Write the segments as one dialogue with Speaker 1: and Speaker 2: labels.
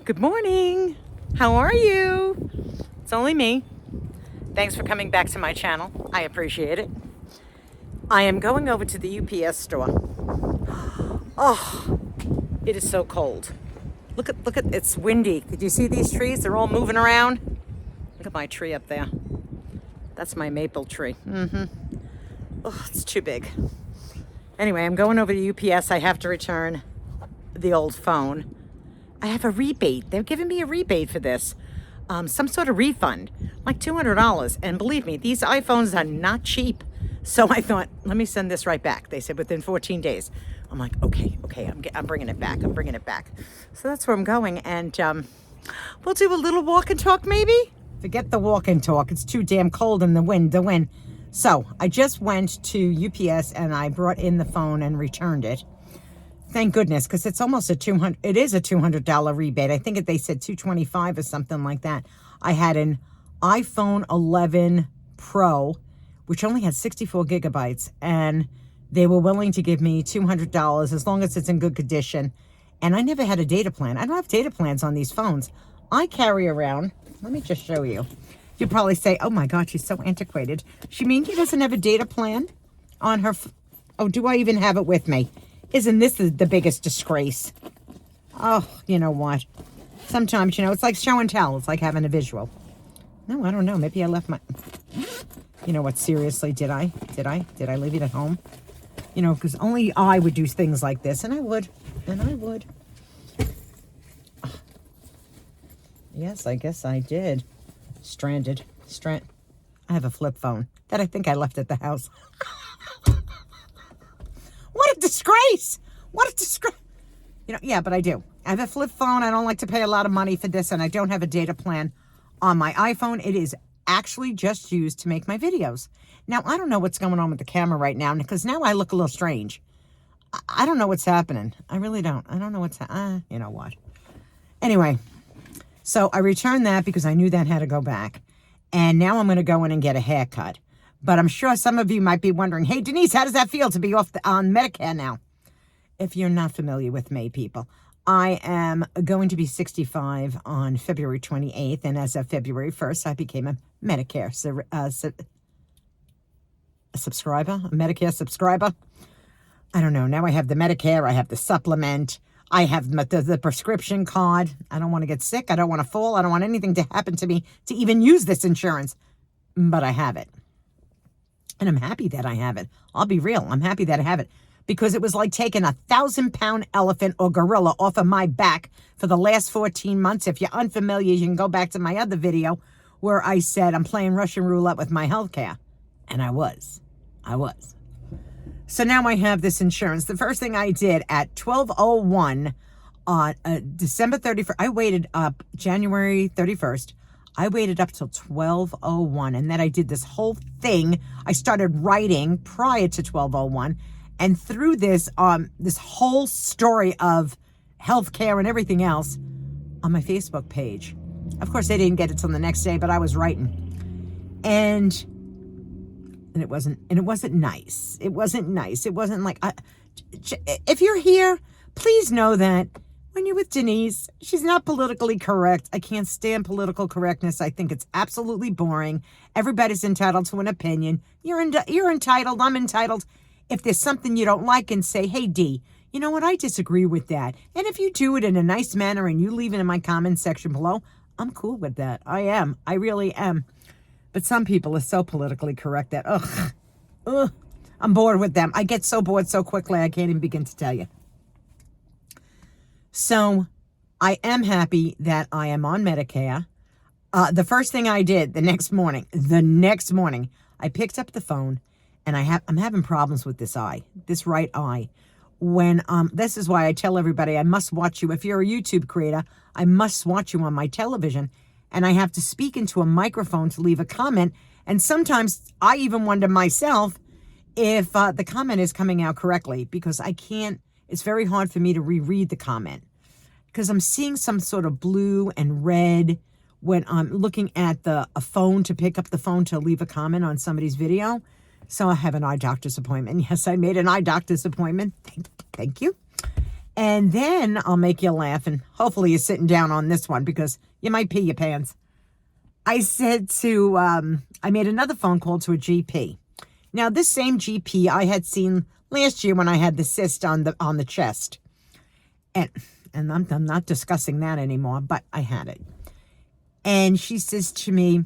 Speaker 1: Good morning. How are you? It's only me. Thanks for coming back to my channel. I appreciate it. I am going over to the UPS store. Oh, it is so cold. Look at, it's windy. Did you see these trees? They're all moving around. Look at my tree up there. That's my maple tree. Oh, it's too big. Anyway, I'm going over to UPS. I have to return the old phone. I have a rebate. They're giving me a rebate for this. Some sort of refund, like $200. And believe me, these iPhones are not cheap. So I thought, let me send this right back. They said within 14 days. I'm like, okay, I'm bringing it back. I'm bringing it back. So that's where I'm going. And we'll do a little walk and talk maybe. Forget the walk and talk. It's too damn cold in the wind. So I just went to UPS and I brought in the phone and returned it. Thank goodness, because it's almost it is a $200 rebate. I think they said $225 or something like that. I had an iPhone 11 Pro, which only had 64 gigabytes, and they were willing to give me $200 as long as it's in good condition. And I never had a data plan. I don't have data plans on these phones. I carry around, let me just show you. You'd probably say, oh my God, she's so antiquated. She doesn't have a data plan on her, oh, do I even have it with me? Isn't this the biggest disgrace? Oh, you know what? Sometimes, it's like show and tell. It's like having a visual. No, I don't know. Maybe I left my... You know what? Seriously, did I leave it at home? Because only I would do things like this. And I would. Yes, I guess I did. Stranded. I have a flip phone that I think I left at the house. What a disgrace! What a disgrace! Yeah, but I do. I have a flip phone. I don't like to pay a lot of money for this, and I don't have a data plan on my iPhone. It is actually just used to make my videos. Now, I don't know what's going on with the camera right now, because now I look a little strange. I don't know what's happening. I really don't. I don't know what's you know what. Anyway, so I returned that because I knew that had to go back. And now I'm going to go in and get a haircut. But I'm sure some of you might be wondering, hey, Denise, how does that feel to be on Medicare now? If you're not familiar with me, people, I am going to be 65 on February 28th. And as of February 1st, I became a Medicare subscriber, a Medicare subscriber. I don't know. Now I have the Medicare. I have the supplement. I have the prescription card. I don't want to get sick. I don't want to fall. I don't want anything to happen to me to even use this insurance. But I have it. And I'm happy that I have it. I'll be real. I'm happy that I have it. Because it was like taking a 1,000-pound elephant or gorilla off of my back for the last 14 months. If you're unfamiliar, you can go back to my other video where I said I'm playing Russian roulette with my health care. And I was. So now I have this insurance. The first thing I did at 12:01 on December 31st, I waited up January 31st. I waited up till 12:01, and then I did this whole thing. I started writing prior to 12:01, and through this whole story of healthcare and everything else on my Facebook page. Of course, they didn't get it till the next day, but I was writing, and it wasn't nice. It wasn't nice. It wasn't like if you're here, please know that. When you're with Denise, she's not politically correct. I can't stand political correctness. I think it's absolutely boring. Everybody's entitled to an opinion. You're entitled. I'm entitled. If there's something you don't like, and say, hey, D, you know what? I disagree with that. And if you do it in a nice manner and you leave it in my comment section below, I'm cool with that. I am. I really am. But some people are so politically correct that, I'm bored with them. I get so bored so quickly, I can't even begin to tell you. So I am happy that I am on Medicare. The first thing I did the next morning, I picked up the phone, and I'm having problems with this right eye. This is why I tell everybody I must watch you. If you're a YouTube creator, I must watch you on my television, and I have to speak into a microphone to leave a comment. And sometimes I even wonder myself if the comment is coming out correctly, because I can't. It's very hard for me to reread the comment because I'm seeing some sort of blue and red when I'm looking at a phone to pick up the phone to leave a comment on somebody's video. So I have an eye doctor's appointment. Yes, I made an eye doctor's appointment. Thank you. And then I'll make you laugh, and hopefully you're sitting down on this one because you might pee your pants. I said to, I made another phone call to a GP. Now, this same GP I had seen last year when I had the cyst on the chest. And I'm not discussing that anymore, but I had it. And she says to me,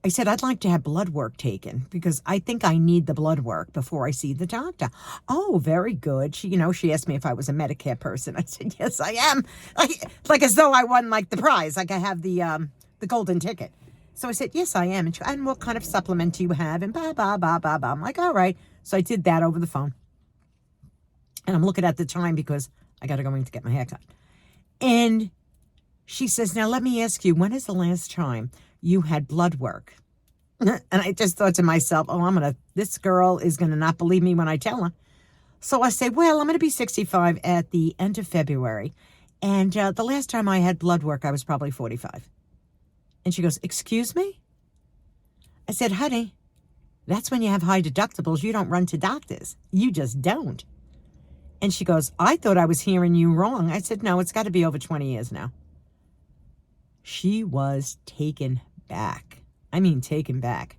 Speaker 1: I said, I'd like to have blood work taken because I think I need the blood work before I see the doctor. Oh, very good. She asked me if I was a Medicare person. I said, yes, I am. Like as though I won like the prize, like I have the golden ticket. So I said, yes, I am. And what kind of supplement do you have? And blah, blah, blah, blah, blah. I'm like, all right. So I did that over the phone. And I'm looking at the time because I got to go in to get my hair cut. And she says, now let me ask you, when is the last time you had blood work? And I just thought to myself, this girl is going to not believe me when I tell her. So I say, well, I'm going to be 65 at the end of February. And the last time I had blood work, I was probably 45. And she goes, excuse me? I said, honey, that's when you have high deductibles. You don't run to doctors. You just don't. And she goes, I thought I was hearing you wrong. I said, no, it's got to be over 20 years now. She was taken back. I mean, taken back.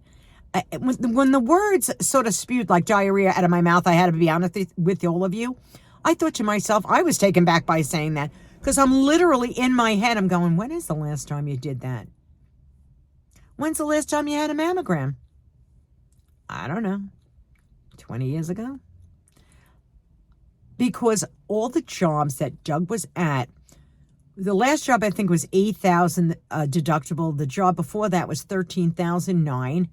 Speaker 1: When the words sort of spewed like diarrhea out of my mouth, I had to be honest with all of you. I thought to myself, I was taken back by saying that because I'm literally in my head. I'm going, when is the last time you did that? When's the last time you had a mammogram? I don't know. 20 years ago? Because all the jobs that Doug was at, the last job I think was $8,000 deductible. The job before that was $13,009.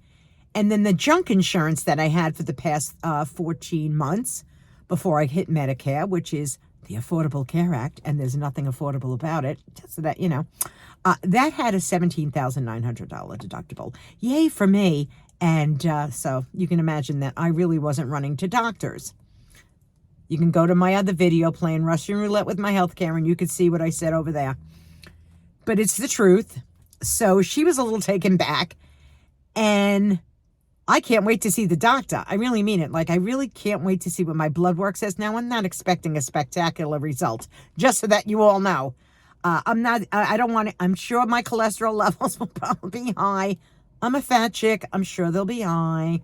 Speaker 1: And then the junk insurance that I had for the past 14 months before I hit Medicare, which is the Affordable Care Act, and there's nothing affordable about it, just so that, that had a $17,900 deductible. Yay for me. And so you can imagine that I really wasn't running to doctors. You can go to my other video playing Russian roulette with my healthcare, and you can see what I said over there. But it's the truth. So she was a little taken back, and I can't wait to see the doctor. I really mean it. Like, I really can't wait to see what my blood work says. Now, I'm not expecting a spectacular result, just so that you all know. I don't want to, I'm sure my cholesterol levels will probably be high. I'm a fat chick. I'm sure they'll be high.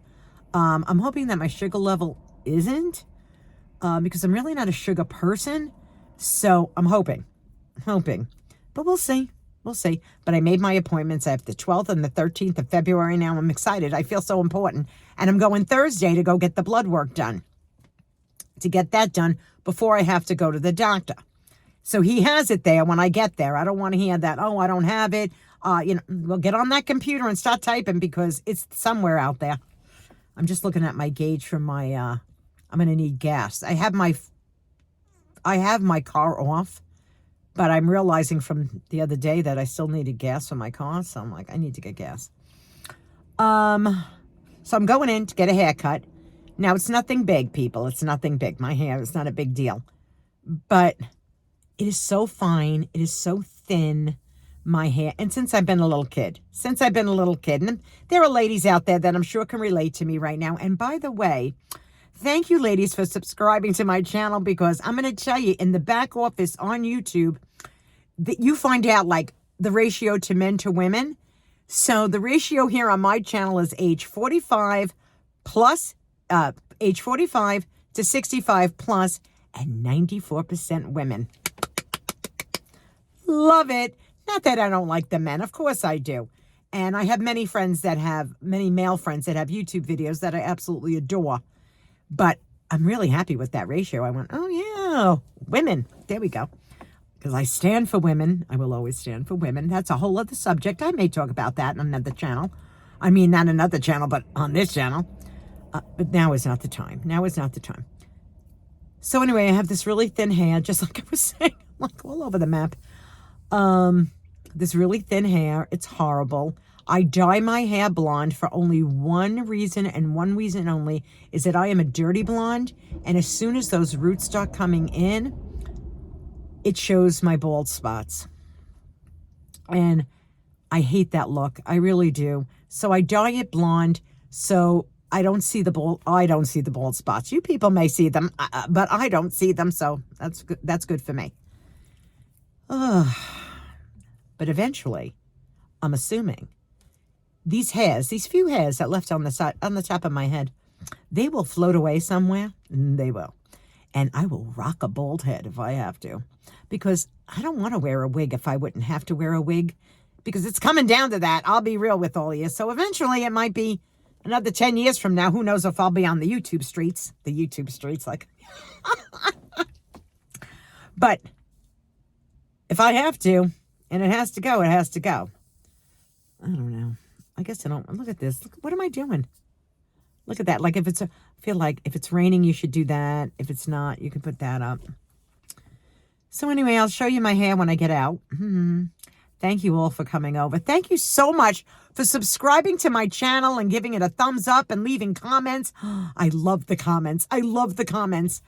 Speaker 1: I'm hoping that my sugar level isn't. Because I'm really not a sugar person. So I'm hoping. But we'll see. But I made my appointments. I have the 12th and the 13th of February now. I'm excited. I feel so important. And I'm going Thursday to go get the blood work done. To get that done before I have to go to the doctor. So he has it there when I get there. I don't want to hear that, oh, I don't have it. We'll get on that computer and start typing because it's somewhere out there. I'm just looking at my gauge from my... I'm going to need gas. I have my car off, but I'm realizing from the other day that I still needed gas for my car. So I'm like, I need to get gas. So I'm going in to get a haircut. Now, it's nothing big, people. It's nothing big. My hair is not a big deal. But it is so fine. It is so thin, my hair. And since I've been a little kid. And there are ladies out there that I'm sure can relate to me right now. And by the way... thank you, ladies, for subscribing to my channel because I'm going to tell you, in the back office on YouTube, that you find out, like, the ratio to men to women. So the ratio here on my channel is age 45 plus, age 45 to 65 plus, and 94% women. Love it. Not that I don't like the men. Of course I do. And I have many male friends that have YouTube videos that I absolutely adore. But I'm really happy with that ratio. I went, oh, yeah, women. There we go. Because I stand for women. I will always stand for women. That's a whole other subject. I may talk about that on another channel. I mean, not another channel, but on this channel. But now is not the time. So anyway, I have this really thin hair, just like I was saying, like all over the map. This really thin hair. It's horrible. I dye my hair blonde for only one reason, and one reason only, is that I am a dirty blonde, and as soon as those roots start coming in, it shows my bald spots. And I hate that look. I really do. So I dye it blonde, so I don't see the bald spots. You people may see them, but I don't see them, so that's good. That's good for me. But eventually, I'm assuming these few hairs that left on the top of my head, they will float away somewhere. They will. And I will rock a bald head if I have to, because I don't want to wear a wig if I wouldn't have to wear a wig, because it's coming down to that. I'll be real with all of you. So eventually it might be another 10 years from now. Who knows if I'll be on the YouTube streets, like, but if I have to, and it has to go, it has to go. I don't know. I guess I don't. Look at this. Look, what am I doing? Look at that. Like I feel like if it's raining, you should do that. If it's not, you can put that up. So anyway, I'll show you my hair when I get out. Thank you all for coming over. Thank you so much for subscribing to my channel and giving it a thumbs up and leaving comments. I love the comments. I love the comments.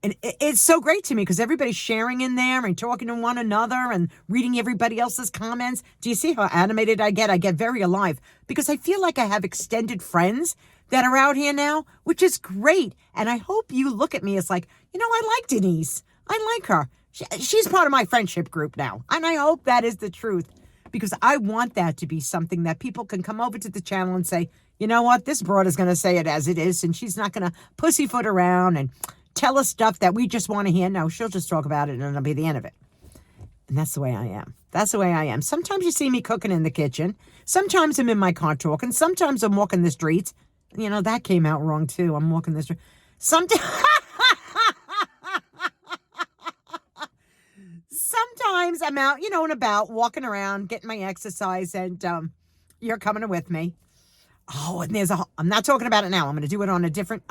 Speaker 1: And it's so great to me because everybody's sharing in there and talking to one another and reading everybody else's comments. Do you see how animated I get? I get very alive because I feel like I have extended friends that are out here now, which is great. And I hope you look at me as like, you know, I like Denise. I like her. She's part of my friendship group now. And I hope that is the truth, because I want that to be something that people can come over to the channel and say, you know what, this broad is going to say it as it is, and she's not going to pussyfoot around and tell us stuff that we just want to hear. No, she'll just talk about it and it'll be the end of it. And that's the way I am. That's the way I am. Sometimes you see me cooking in the kitchen. Sometimes I'm in my car talking. Sometimes I'm walking the streets. You know, that came out wrong too. I'm walking the street. Sometimes I'm out, you know, and about, walking around, getting my exercise, and you're coming with me. Oh, and I'm not talking about it now. I'm going to do it on a different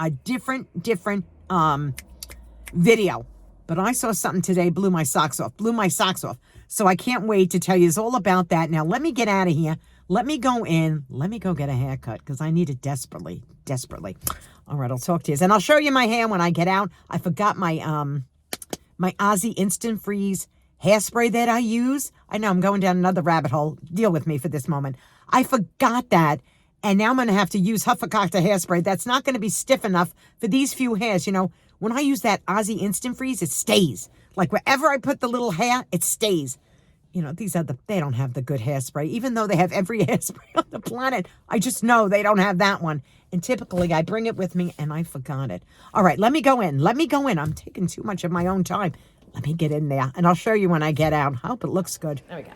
Speaker 1: video. But I saw something today, blew my socks off. So I can't wait to tell you all about that. Now, let me get out of here. Let me go in. Let me go get a haircut because I need it desperately. All right, I'll talk to you. And I'll show you my hair when I get out. I forgot my Aussie Instant Freeze hairspray that I use. I know I'm going down another rabbit hole. Deal with me for this moment. I forgot that. And now I'm going to have to use Huffacocta hairspray. That's not going to be stiff enough for these few hairs. You know, when I use that Aussie Instant Freeze, it stays. Like wherever I put the little hair, it stays. You know, they don't have the good hairspray. Even though they have every hairspray on the planet, I just know they don't have that one. And typically I bring it with me and I forgot it. All right, let me go in. I'm taking too much of my own time. Let me get in there and I'll show you when I get out. I hope it looks good. There we go.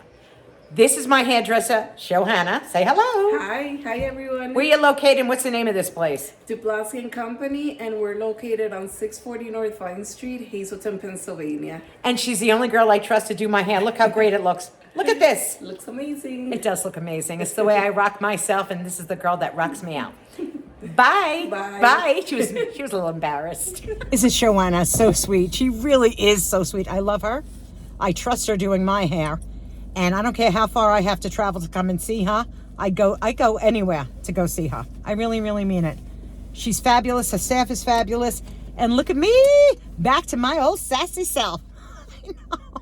Speaker 1: This is my hairdresser, Johanna. Say hello.
Speaker 2: Hi everyone.
Speaker 1: Where you located and what's the name of this place?
Speaker 2: Duplasky & Company, and we're located on 640 North Vine Street, Hazleton, Pennsylvania.
Speaker 1: And she's the only girl I trust to do my hair. Look how great it looks. Look at this.
Speaker 2: Looks amazing.
Speaker 1: It does look amazing. It's the way I rock myself, and this is the girl that rocks me out. Bye. Bye. She was a little embarrassed. This is Johanna, so sweet. She really is so sweet. I love her. I trust her doing my hair. And I don't care how far I have to travel to come and see her. I go anywhere to go see her. I really, really mean it. She's fabulous. Her staff is fabulous. And look at me, back to my old sassy self. I know.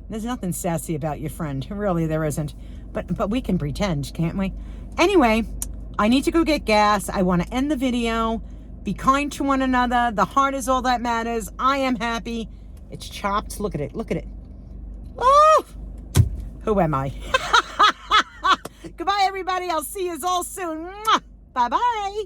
Speaker 1: There's nothing sassy about your friend. Really, there isn't. But we can pretend, can't we? Anyway, I need to go get gas. I want to end the video. Be kind to one another. The heart is all that matters. I am happy. It's chopped. Look at it. Look at it. Oh! Who am I? Goodbye, everybody. I'll see you all soon. Bye-bye.